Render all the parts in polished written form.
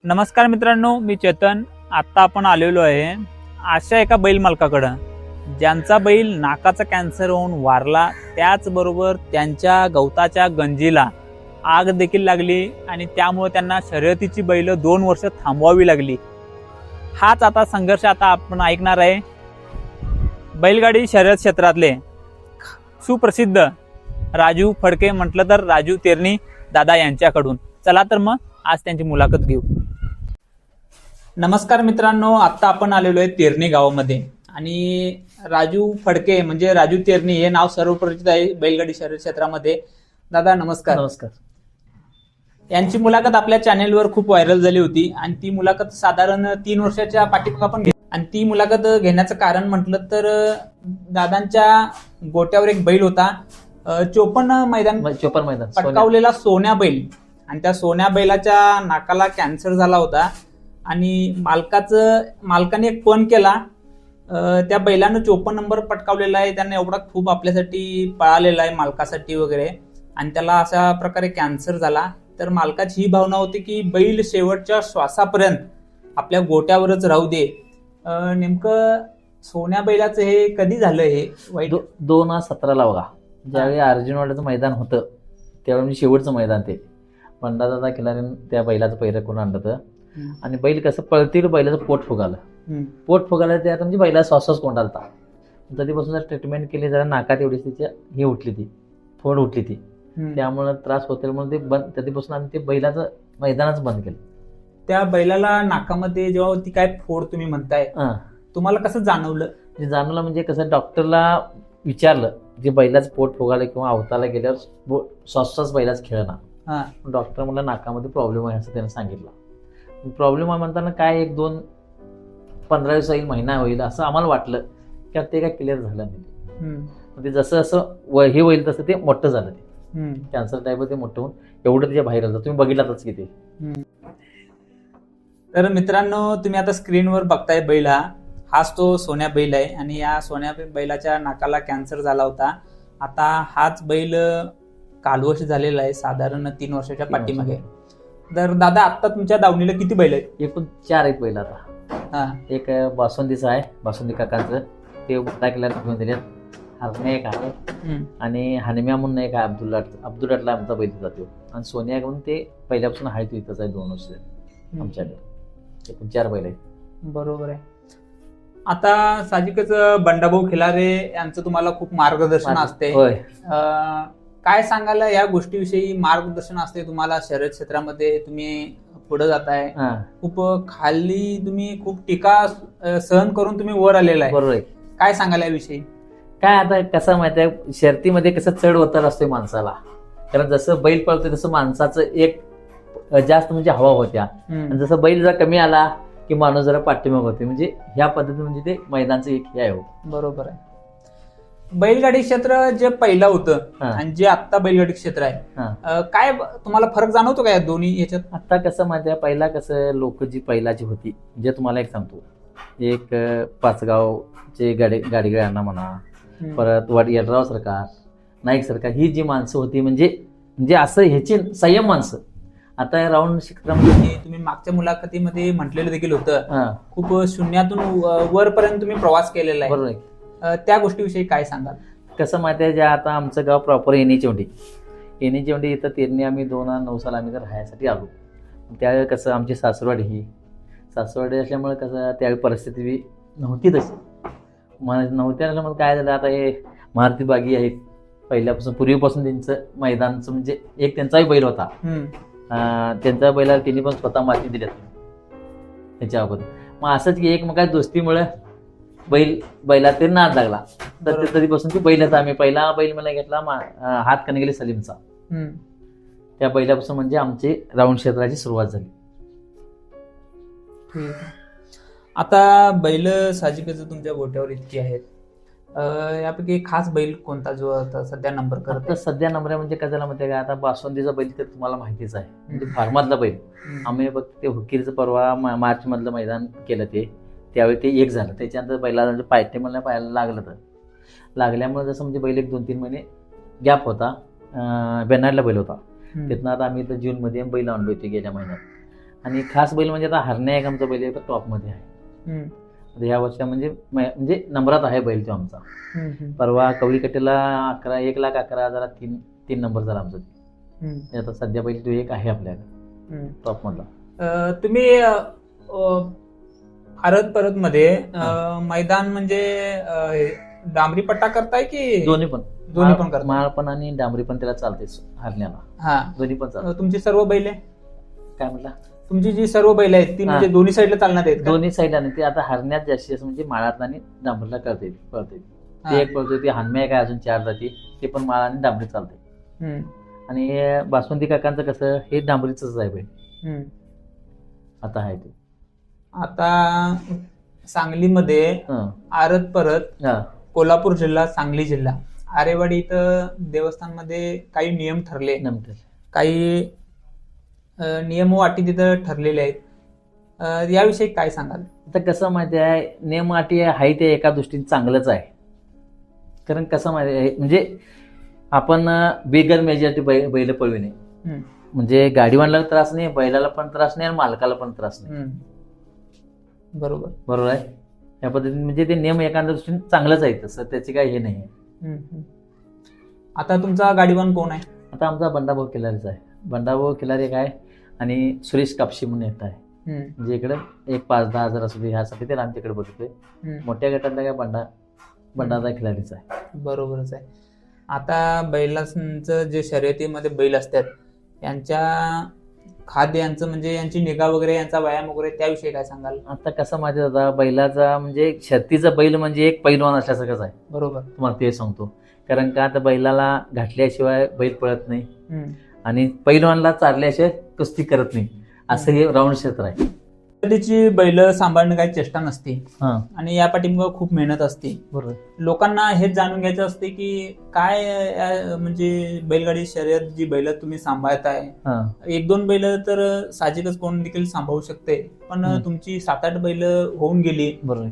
नमस्कार मित्रांनो, मी चेतन. आत्ता आपण आलेलो आहे अशा एका बैल मालकाकडं ज्यांचा बैल नाकाचा कॅन्सर होऊन वारला, त्याचबरोबर त्यांच्या गवताच्या गंजीला आग देखील लागली आणि त्यामुळे त्यांना शर्यतीची बैल 2 वर्ष थांबवावी लागली. हाच आता संघर्ष आता आपण ऐकणार आहे बैलगाडी शर्यत क्षेत्रातले सुप्रसिद्ध राजू फडके, म्हटलं तर राजू तेरणी दादा यांच्याकडून. चला तर मग आज त्यांची मुलाखत घेऊ. नमस्कार मित्रांनो, आता आपण आलेलो आहे तेरणी गावामध्ये आणि राजू फडके म्हणजे राजू तेरणी हे नाव सर्वपरिचित आहे बैलगाडी शर्यत क्षेत्रामध्ये. दादा नमस्कार. नमस्कार. यांची मुलाखत आपल्या चॅनेलवर खूप व्हायरल झाली होती आणि ती मुलाखत साधारण 3 वर्षाच्या पाठीमागे आपण आणि ती मुलाखत घेण्याचं कारण म्हटलं तर दादांच्या गोट्यावर एक बैल होता, 54 मैदान पटकावलेला सोन्या बैल, आणि त्या सोन्या बैलाच्या नाकाला कॅन्सर झाला होता आणि मालकाने एक फोन केला. त्या बैलानं 54 नंबर पटकावलेला आहे, त्याने एवढा खूप आपल्यासाठी पळालेला आहे मालकासाठी वगैरे, आणि त्याला अशा प्रकारे कॅन्सर झाला. तर मालकाची ही भावना होती की बैल शेवटच्या श्वासापर्यंत आपल्या गोट्यावरच राहू दे. नेमकं सोन्या बैलाचं हे कधी झालं? हे वाईट 2017ला बघा, ज्यावेळी अर्जुनवाड्याचं मैदान होतं त्यावेळी मी शेवटचं मैदान ते पंडादादा खिलारीनं त्या बैलाचं पैर करून आणलं होतं. आणि बैल कसं पळतील, बैलाचं पोट फुगालं ते आता म्हणजे बैला श्वासच कोंडालता. कधीपासून जर ट्रीटमेंट केली जरा नाकात एवढी तिची हे उठली, ती फोड उठली ती, त्यामुळे त्रास होते म्हणून ते बंद, कधीपासून आम्ही ते बैलाचं मैदानच बंद केलं. त्या बैलाला नाकामध्ये जेव्हा ती काय फोड तुम्ही म्हणताय, तुम्हाला कसं जाणवलं? म्हणजे कसं डॉक्टरला विचारलं, जे बैलाचं पोट फुगालं किंवा अवताला गेल्यावर श्वास बैलाच खेळणार. डॉक्टर मला नाकामध्ये प्रॉब्लेम आहे असं त्यानं सांगितलं. प्रॉब्लेम आहे म्हणताना काय 1-2-15 दिवस येईल, महिना होईल असं आम्हाला वाटलं, की ते काय क्लिअर झालं नाही. ते जसं असं हे होईल तसं ते मोठं झालं. ते कॅन्सर टाईप ते मोठं होऊन एवढं त्याच्या बाहेर आलं. तुम्ही बघितलातच की ते. तर मित्रांनो, तुम्ही आता स्क्रीनवर बघताय बैल, हाच तो सोन्या बैल आहे आणि या सोन्या बैलाच्या नाकाला कॅन्सर झाला होता. आता हाच बैल कालवश झालेला आहे साधारण 3 वर्षाच्या पाठीमागे. तर दादा आता तुमच्या दावणीला किती बैल आहेत? एकूण 4 आहेत बैल आता. एक बासुंदीचं आहे, बासुंदी काकांचं, ते टाकल्या घेऊन दिले. हरण्या एक आहे आणि हनम्या म्हणून एक आहे, अब्दुल्लाटला आमचा बैल जातो. आणि सोनिया म्हणून ते पहिल्यापासून आहे, तो इथंच आहे 2 वर्ष आमच्याकडे. एकूण 4 बैल आहेत. बरोबर आहे. आता साहजिकच बंडाभाऊ खिलारे यांचं तुम्हाला खूप मार्गदर्शन असते. काय सांगायला या गोष्टीविषयी? मार्गदर्शन असते तुम्हाला शर्यत क्षेत्रामध्ये, तुम्ही पुढे जाताय, खूप खाली तुम्ही खूप टीका सहन करून तुम्ही वर आलेला आहे. बरोबर आहे. काय सांगायला याविषयी? काय आता कसं माहिती आहे, शर्यतीमध्ये कसं चढ उतार असतोय माणसाला. कारण जसं बैल पळतोय तसं माणसाचं एक जास्त म्हणजे हवा होत्या, आणि जसं बैल जरा कमी आला की माणूस जरा पाठीमाग होते. म्हणजे ह्या पद्धतीने म्हणजे ते मैदानचं एक हे आहे. बरोबर आहे. बैलगाडी क्षेत्र जे पहिलं होतं आणि जे आता बैलगाडी क्षेत्र आहे, काय तुम्हाला फरक जाणवतो का या दोन्ही याच्यात? आता कसं माहिती आहे, पहिला कसं लोक जी पहिलाची होती, जे तुम्हाला एक सांगतो, एक पाचगावचे गाडीगाड्यांना म्हणा, परत यड्राव सरकार, नाईक सरकार, ही जी माणसं होती म्हणजे असं ह्याची संयम माणसं. आता राऊंड क्षेत्रामध्ये तुम्ही मागच्या मुलाखतीमध्ये म्हटलेलं देखील होतं, खूप शून्यातून वरपर्यंत तुम्ही प्रवास केलेला आहे. बरोबर. त्या गोष्टीविषयी काय सांगाल? कसं माहिती आहे, जे आता आमचं गाव प्रॉपर येणीचेवंडी इथं तेरणी आम्ही 2009 साला आम्ही तर राहण्यासाठी आलो. त्यावेळी कसं आमची सासरवाडी असल्यामुळे कसं त्यावेळी परिस्थिती नव्हती तशी नव्हती असल्यामुळे काय झालं, आता हे महारती बागी आहेत पहिल्यापासून, पूर्वीपासून त्यांचं मैदानचं म्हणजे एक त्यांचाही बैल होता. त्यांच्या बैलाला त्यांनी पण स्वतः माती दिल्यात त्याच्या अगोदर. मग असंच की एकमेकाच्या दोस्तीमुळे बैला ते नाद लागला. तर तरीपासून ती बैलाचा आम्ही पहिला बैल मला घेतला हात कनगेली सलीमचा. त्या बैलापासून म्हणजे आमची राऊंड क्षेत्राची सुरुवात झाली. आता बैल साहजिकच तुमच्या गोट्यावर इतकी आहेत, यापैकी खास बैल कोणता जो आता सध्या नंबर करत? सध्या नंबर म्हणजे काय झाला माहिती आहे का, आता बासुंदीचा बैल तर तुम्हाला माहितीच आहे, म्हणजे फार्मातला बैल. आम्ही बघ ते हुकीरचं परवा मार्च मधलं मैदान केलं, त्यावेळी ते एक झालं. त्याच्यानंतर बैलाला म्हणजे पायटे मला पाहायला लागलं, तर लागल्यामुळे जसं म्हणजे बैल 1-2-3 महिने गॅप होता. बेनाडला बैल होता. तिथनं आता आम्ही इथं जूनमध्ये बैल आणलो होते गेल्या महिन्यात. आणि खास बैल म्हणजे आता हरण्या एक आमचा बैल टॉपमध्ये आहे. हम्म, आता ह्या वर्षा म्हणजे नंबरात आहे बैल तो आमचा. परवा कवळी कटेला 1,11,000 तीन नंबर झाला आमचा. आता सध्या बैल तो एक आहे आपल्याकडे टॉप मधला. तुम्ही आरत परत मध्ये मैदान म्हणजे डांबरी पट्टा करताय की दोन्ही पण करताय? माळ पण आणि डांबरी पण त्याला चालते हरण्याला. हा, दोन्ही पण चालते. तुमची सर्व बैल काय म्हटलं? तुमची जी सर्व बैल आहेत ती म्हणजे दोन्ही साईडला चालणार आहेत का? दोन्ही साईडला नाही, ते आता हरण्यात जास्ती असं म्हणजे माळात आणि डांबरीला पळते. ते एक पळतो, ती हनम्या काय अजून 4 जाती, ते पण माळा आणि डांबरी चालते. आणि बासुंदी काकांचं कसं हे डांबरीच आहे बैल आता आहे ते. आता सांगलीमध्ये आरत परत, कोल्हापूर जिल्हा, सांगली जिल्हा, आरेवाडी इथं देवस्थानमध्ये काही नियम ठरले, काही नियम व अटी तिथं ठरलेले आहेत. याविषयी काय सांगाल? आता कसं माहिती आहे, नियम अटी आहे ते एका दृष्टीने चांगलंच आहे. कारण कसं माहिती आहे, म्हणजे आपण बिगर मेजॉरिटी बैल पळविणे म्हणजे गाडीवानला त्रास नाही, बैलाला पण त्रास नाही आणि मालकाला पण त्रास नाही. बरोबर आहे. या पद्धतीने म्हणजे ते नियम एका दृष्टीने चांगलंच आहे, तसं त्याचे काही हे नाही आहे. आता तुमचा गाडीवान कोण आहे? आता आमचा बंडाभाऊ खिलारीचा आहे. बंडाभाऊ खिलारी एक आहे आणि सुरेश कापशी म्हणून एक आहे. म्हणजे इकडे एक 5-10 हजार असू दे ह्यासाठी ते आमच्याकडे बघतोय. मोठ्या गटातला काय बंडाचा खिलारीचा आहे. बरोबरच आहे. आता बैलांचं जे शर्यतीमध्ये बैल असतात यांच्या खाद्यांचं म्हणजे यांची निगा वगैरे, यांचा व्यायाम वगैरे, त्याविषयी काय सांगाल? आता कसं माहिती होता, बैलाचा म्हणजे शर्तीचा बैल म्हणजे एक पैलवान असल्यासारखंच आहे. बरोबर, तुम्हाला ते सांगतो. कारण का आता बैलाला घातल्याशिवाय बैल पळत नाही आणि पैलवानला चालल्याशिवाय कुस्ती करत नाही, असं हे राऊंड क्षेत्र आहे. त्याची बैल सांभाळणं काही चेष्टा नसते आणि या पाठीमागे खूप मेहनत असते. बरोबर. लोकांना हेच जाणून घ्यायचं असते की काय म्हणजे बैलगाडी शर्यत जी बैल तुम्ही सांभाळताय, 1-2 बैल तर साहजिकच कोण देखील सांभाळू शकते, पण तुमची 7-8 बैल होऊन गेली. बरोबर.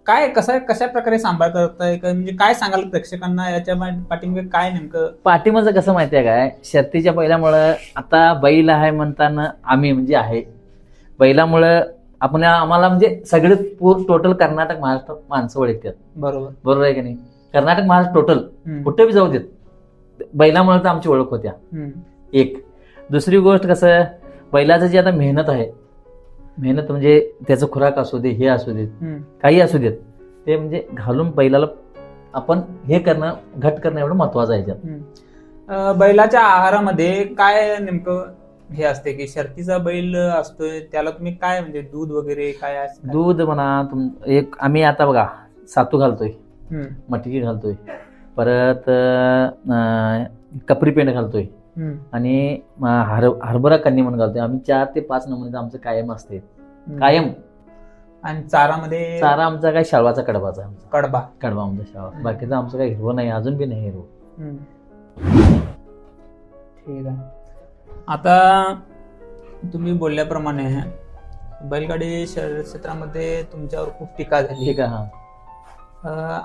काय कशा प्रकारे सांभाळ करताय, म्हणजे काय सांगाल प्रेक्षकांना याच्या पाठीमागे काय नेमकं? पाठीमागं कसं माहितीये काय, शर्तीच्या बैलामुळं आता बैल आहे म्हणताना आम्ही म्हणजे आहे बैलामुळं आम्हाला म्हणजे सगळे टोटल कर्नाटक महाराष्ट्र माणसं ओळखतात. बरोबर आहे की नाही? कर्नाटक महाराष्ट्र टोटल कुठे बी जाऊ देत, बैलामुळे तर आमची ओळख होत्या. एक दुसरी गोष्ट कसं, बैलाचं जे आता मेहनत आहे, मेहनत म्हणजे त्याचं खुराक असू दे, हे असू देत, काही असू देत, ते म्हणजे घालून बैलाला आपण हे करणं, घट करणं एवढं महत्वाचं आहे याच्यात. बैलाच्या आहारामध्ये काय नेमकं हे असते की शर्तीचा बैल असतोय त्याला तुम्ही काय म्हणजे दूध वगैरे काय असतं? दूध म्हणा, एक आम्ही आता बघा सातू घालतोय, मटकी घालतोय, परत कपरी पेंड घालतोय आणि हरभरा कन्नी म्हणून घालतोय. आम्ही 4 ते 5 नमुने आमचं कायम असते, कायम. आणि चारामध्ये चारा आमचा काय शाळवाचा कडबाचा आहे. कडबा आमचा शाळवा, बाकीचं आमचं काही हिरवं नाही, अजून बी नाही हिरवं. ठीक आहे. आता तुम्ही बोलल्याप्रमाणे बैलगाडी शर्यत क्षेत्रामध्ये तुमच्यावर खूप टीका झाली. ठीक आहे.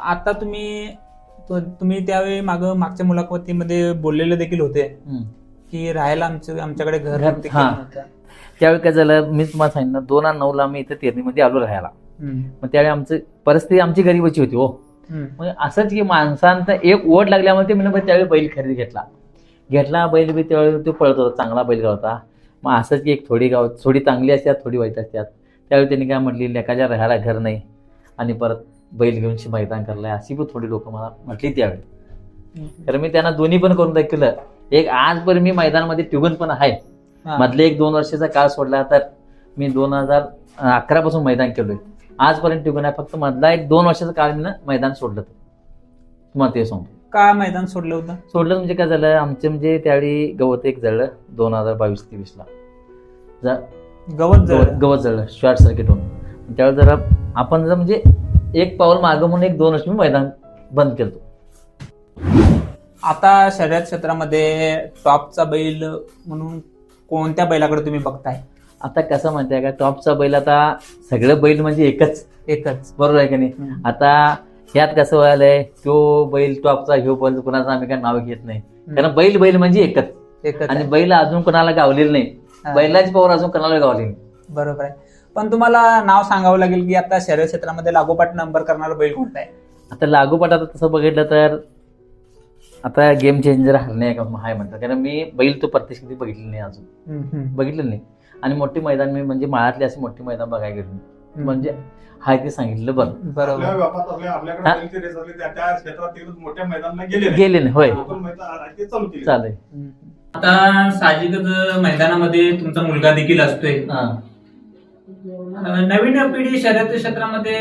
आता तुम्ही त्यावेळी मागच्या मुलाखतीमध्ये बोललेले देखील होते की राहायला आमच्याकडे घर नव्हतं. त्यावेळी काय झालं, मी तुम्हाला सांगितलं 2009ला मी इथं तेरणीमध्ये आलो राहायला. मग त्यावेळी आमची परिस्थिती आमची गरीबाची होती हो. मग असंच की माणसांचा एक ओढ लागल्यामुळे ते म्हणजे त्यावेळी बैल खरेदी घेतला बैल बी त्यावेळी तो पळत होता, चांगला बैल होता. मग असंच की एक थोडी चांगली असतात, थोडी वाईट असतात. त्यावेळी त्यांनी काय म्हटली, लेकाच्या राहायला घर नाही आणि परत बैल घेऊन मैदान करलाय, अशी पण थोडी लोक मला म्हटली त्यावेळी. तर मी त्यांना दोन्ही पण करून दाखवलं. एक आजपर्यंत मी मैदानामध्ये टिकून पण आहे. मधले 1-2 वर्षाचा काळ सोडला तर मी 2011 पासून मैदान केलोय, आजपर्यंत टिकून आहे. फक्त मधला 1-2 वर्षाचा काळ मी मैदान सोडलं. तुम्हाला ते सांगतो. का मैदान सोडलं होतं? सोडलं म्हणजे काय झालं, आमचे म्हणजे त्यावेळी गवत एक जळलं 2022-23ला. गवत जळलं शॉर्ट सर्किट होऊन. त्यावेळी जरा आपण जर म्हणजे एक पाऊल मागं म्हणून 1-2 वर्ष मी मैदान बंद केलं. आता शर्यत क्षेत्रामध्ये टॉपचा बैल म्हणून कोणत्या बैलाकडे तुम्ही बघताय? आता कसं माहितीये का, टॉपचा बैल आता सगळं बैल म्हणजे एकच. बरोबर आहे का नाही? आता ह्यात कसं व्हायलंय, तो बैल टॉपचा ह्यो बैल कुणाचं आम्ही काय नाव घेत नाही, कारण बैल म्हणजे एकच. आणि बैल अजून कोणाला गावलेलं नाही, बैलाची पावर अजून कोणाला गावली नाही. बरोबर आहे. पण तुम्हाला नाव सांगावं लागेल की आता शर्यत क्षेत्रामध्ये लागोपाठ नंबर करणारा बैल कोणता आहे? आता लागोपाठ आता तसं बघितलं तर आता गेम चेंजर हरणे आहे म्हणतात, कारण मी बैल तो प्रत्यक्ष कधी बघितलं नाही अजून, बघितलं नाही. आणि मोठी मैदान मी म्हणजे माळातली अशी मोठी मैदान बघायला गेलो नाही. म्हणजे हाय ते सांगितलं बरं. बरोबर. गेले नाही होय. चालेल. आता साहजिकच मैदानामध्ये तुमचा मुलगा देखील असतोय. नवीन पिढी शर्यत क्षेत्रामध्ये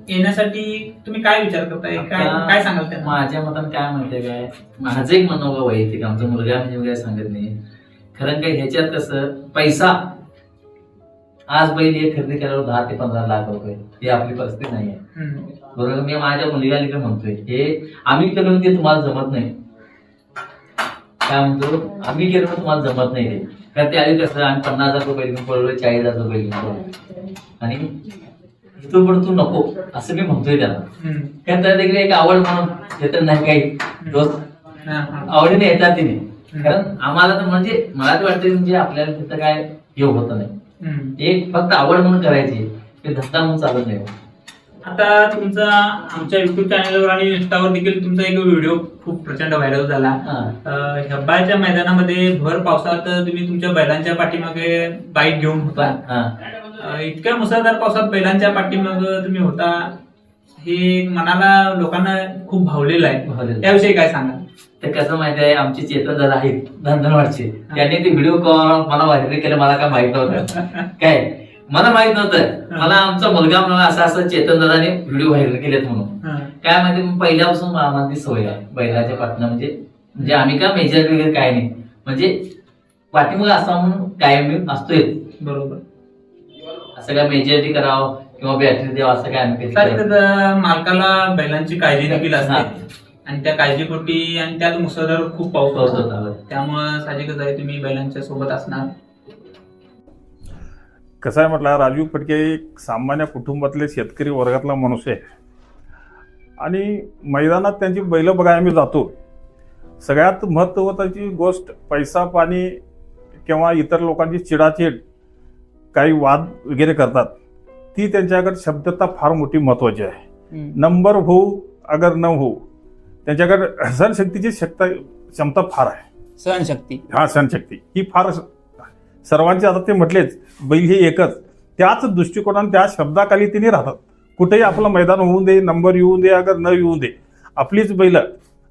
येण्यासाठी तुम्ही काय विचार करताय, काय सांगाल त्यांना? माझ्या मताने काय माहितीये काय, माझं एक मनोभाव वैयक्तिक, आमचा मुलगा म्हणजे मी काय सांगत नाही. कारण काय ह्याच्यात कसं पैसा, आज बैल हे खरेदी केल्यावर 10 ते 15 लाख रुपये, ही आपली परिस्थिती नाही आहे. बरोबर. मी माझ्या मुलगाला म्हणतोय हे आम्ही केलं ते तुम्हाला जमत नाही. काय म्हणतो आम्ही केलं तुम्हाला जमत नाही ते. कारण त्यावेळी कसं आम्ही 50,000 रुपये घेऊन पडलो, 40,000 रुपये घेऊन पडलो, आणि इथून पण तू नको असं मी म्हणतोय त्याला. कारण त्याला देखील एक आवड म्हणून हे तर नाही काही रोज आवडीने येतात तिने. कारण आम्हाला तर म्हणजे मला तर वाटतं म्हणजे आपल्याला तिथं काय हे होत नाही, एक फक्त आवड म्हणून करायची, ते धंदा म्हणून चालत नाही. आता तुमचा आमच्या युट्यूब चॅनलवर आणि इंस्टावर देखील तुमचा एक व्हिडिओ खूप प्रचंड व्हायरल झाला. हेब्बाळच्या मैदानामध्ये भर पावसात तुम्ही तुमच्या बैलांच्या पाठीमागे बाईक घेऊन होता. इतक्या मुसळधार पावसात बैलांच्या पाठीमागे तुम्ही होता, हे मनाला लोकांना खूप भावलेलं आहे. त्याविषयी काय सांगा? ते कसं माहिती आहे, आमचे चेतन दादा आहेत धनधनवाडचे, त्यांनी ते व्हिडिओ मला व्हायरल केलं. मला काय माहित नव्हतं, काय मला माहित नव्हतं. मला आमचा मुलगा म्हणाला असं असं चेतन दादाने व्हिडिओ व्हायरल केलेत म्हणून. काय माहिती पहिल्यापासून आम्हाला ती सवय आहे बैलाच्या पाठीनं, म्हणजे आम्ही काय मेजर वगैरे काय नाही, म्हणजे पाठीमागे असा म्हणून कायम मी असतोय. बरोबर. असं काय मेजॉरिटी करावं किंवा बॅटरी द्यावं असं काय आम्ही मालकाला बैलांची काळजी देखील असते, आणि त्या काळजीपोटी आणि त्यात मुसळधार खूप पाऊस होता, त्यामुळे साहजिकच आहे तुम्ही बैलांच्या सोबत असणार. कसं आहे म्हटलं, राजू फडके एक सामान्य कुटुंबातले शेतकरी वर्गातला माणूस आहे, आणि मैदानात त्यांची बैल बघायला आम्ही जातो. सगळ्यात महत्त्वाची गोष्ट पैसा पाणी किंवा इतर लोकांची चिडाचिड, काही वाद वगैरे करतात, ती त्यांच्याकडे शब्दता फार मोठी महत्वाची आहे. नंबर होऊ अगर न होऊ, त्यांच्याकडे सहनशक्तीची क्षमता फार आहे. सहनशक्ती, हा सहनशक्ती ही फार सर्वांचे. आता ते म्हटलेच बैल हे एकच, त्याच दृष्टिकोनाने त्या शब्दाखाली तिने राहतात. कुठेही आपलं मैदान होऊन दे, नंबर येऊन दे अगर न येऊन दे, आपलीच बैल.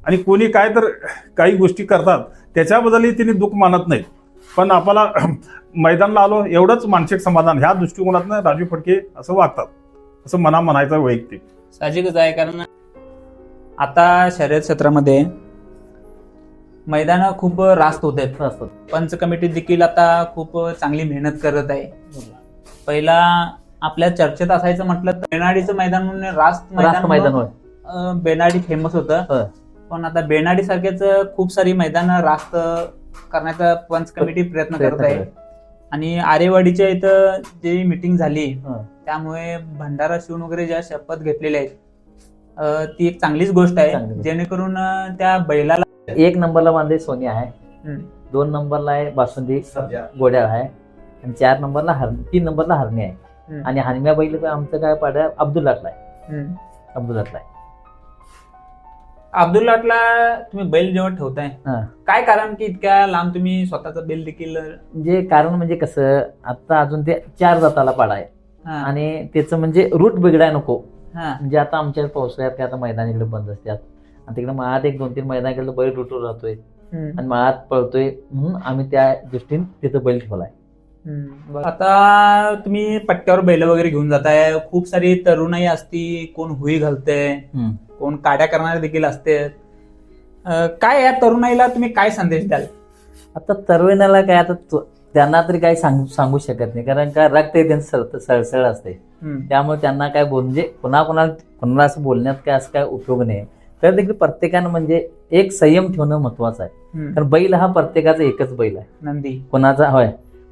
आणि कोणी काय तर काही गोष्टी करतात त्याच्याबद्दलही तिने दुःख मानत नाहीत. पण आपल्याला मैदानाला आलो एवढंच मानसिक समाधान, ह्या दृष्टिकोनातनं राजू फडके असं वागतात, असं मना म्हणायचं वैयक्तिक. साहजिकच आहे. कारण आता शर्यत क्षेत्रामध्ये मैदान खूप रास्त होत आहेत. पंच कमिटी देखील आता खूप चांगली मेहनत करत आहे. पहिला आपल्या चर्चेत असायचं म्हटलं तर बेनाडीचं मैदान म्हणून रास्त मैदान बेनाडी फेमस होतं. पण आता बेनाडी सारखेच खूप सारी मैदान रास्त करण्याचा पंच कमिटी प्रयत्न करत आहे. आणि आरेवाडीच्या इथं जी मीटिंग झाली त्यामुळे भंडारा शिवून वगैरे ज्या शपथ घेतलेल्या आहेत ती एक चांगलीच गोष्ट आहे, जेणेकरून त्या बैलाला 1 नंबरला बांधे सोनी आहे, 2 नंबरला आहे बासुंदी गोड्या आहे, आणि 4 नंबरला 3 नंबरला हरणी आहे. आणि हरम्या बैल आमचं काय पाड्या अब्दुल्लाटला आहे. अब्दुल्लाटला तुम्ही बैल जेव्हा ठेवताय, काय कारण की इतक्या लांब तुम्ही स्वतःचा बैल देखील? म्हणजे कारण म्हणजे कसं, आता अजून ते 4 जाताला पाडा आहे, आणि त्याचं म्हणजे रूट बिघडाय नको. म्हणजे आता आमच्या पावसाळ्यात काय आता मैदान इकडे बंद असतात, आणि तिकडे माळात 1-2-3 मैदान केलं बैल रुटून राहतोय आणि माळात पळतोय, म्हणून आम्ही त्या दृष्टीने तिथं बैल ठेवलाय. आता तुम्ही पट्ट्यावर बैल वगैरे घेऊन जाताय, खूप सारी तरुणाई असती, कोण हुई घालते, कोण काड्या करणारे देखील असते. काय या तरुणाईला तुम्ही काय संदेश द्याल? आता तरुणाला काय, आता त्यांना तरी काही सांगू शकत नाही, कारण का रक्त त्यांचं सळसळ असते, त्यामुळे त्यांना काय म्हणजे कोणाला असं बोलण्यात काय असं काय उपयोग नाही. तर देखील प्रत्येकानं म्हणजे एक संयम ठेवणं महत्वाचं आहे. कारण बैल हा प्रत्येकाचा एकच बैल आहे. नंदी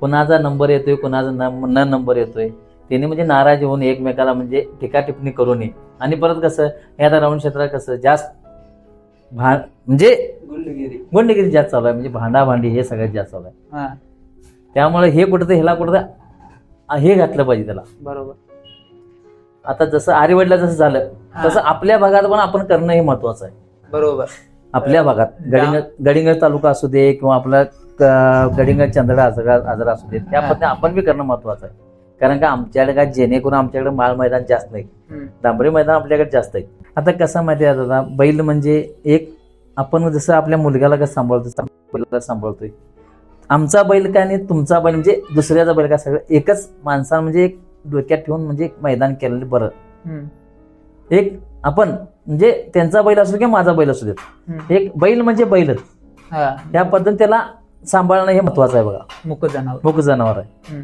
कोणाचा नंबर येतोय, कोणाचा न नंबर येतोय, त्याने म्हणजे नाराज होऊन एकमेकाला म्हणजे टीका टिप्पणी करू नये. आणि परत कसं हे आता राऊंड क्षेत्रात कसं जास्त म्हणजे गुंडगिरी जास्त चालू आहे, म्हणजे भांडाभांडी हे सगळ्यात जास्त चालू आहे. त्यामुळे हे कुठं ह्याला कुठं हे घातलं पाहिजे त्याला. बरोबर. आता जसं आरेवडला जसं झालं तसं आपल्या भागात पण आपण करणं हे महत्वाचं आहे. बरोबर. आपल्या भागात गडिंगड तालुका असू दे किंवा आपला गडिंगड चंदडा आजरा असू दे, त्या पद्धतीने आपण बी करणं महत्वाचं आहे. कारण का आमच्याकडे काय जेणेकरून आमच्याकडे माळ मैदान जास्त नाही, डांबरी मैदान आपल्याकडे जास्त आहे. आता कसं माहिती आहे दादा, बैल म्हणजे एक आपण जसं आपल्या मुलग्याला कसं सांभाळतोय, आमचा बैल काय आणि तुमचा बैल म्हणजे दुसऱ्याचा बैल काय, सगळं एकच माणसानं म्हणजे एक डोक्यात ठेवून म्हणजे एक मैदान केलेलं बरं. एक आपण म्हणजे त्यांचा बैल असू किंवा माझा बैल असू देत, एक बैल म्हणजे बैलच, या पद्धतीने त्याला सांभाळणं हे महत्वाचं आहे बघा. मुक जनावर मुक जनावर आहे.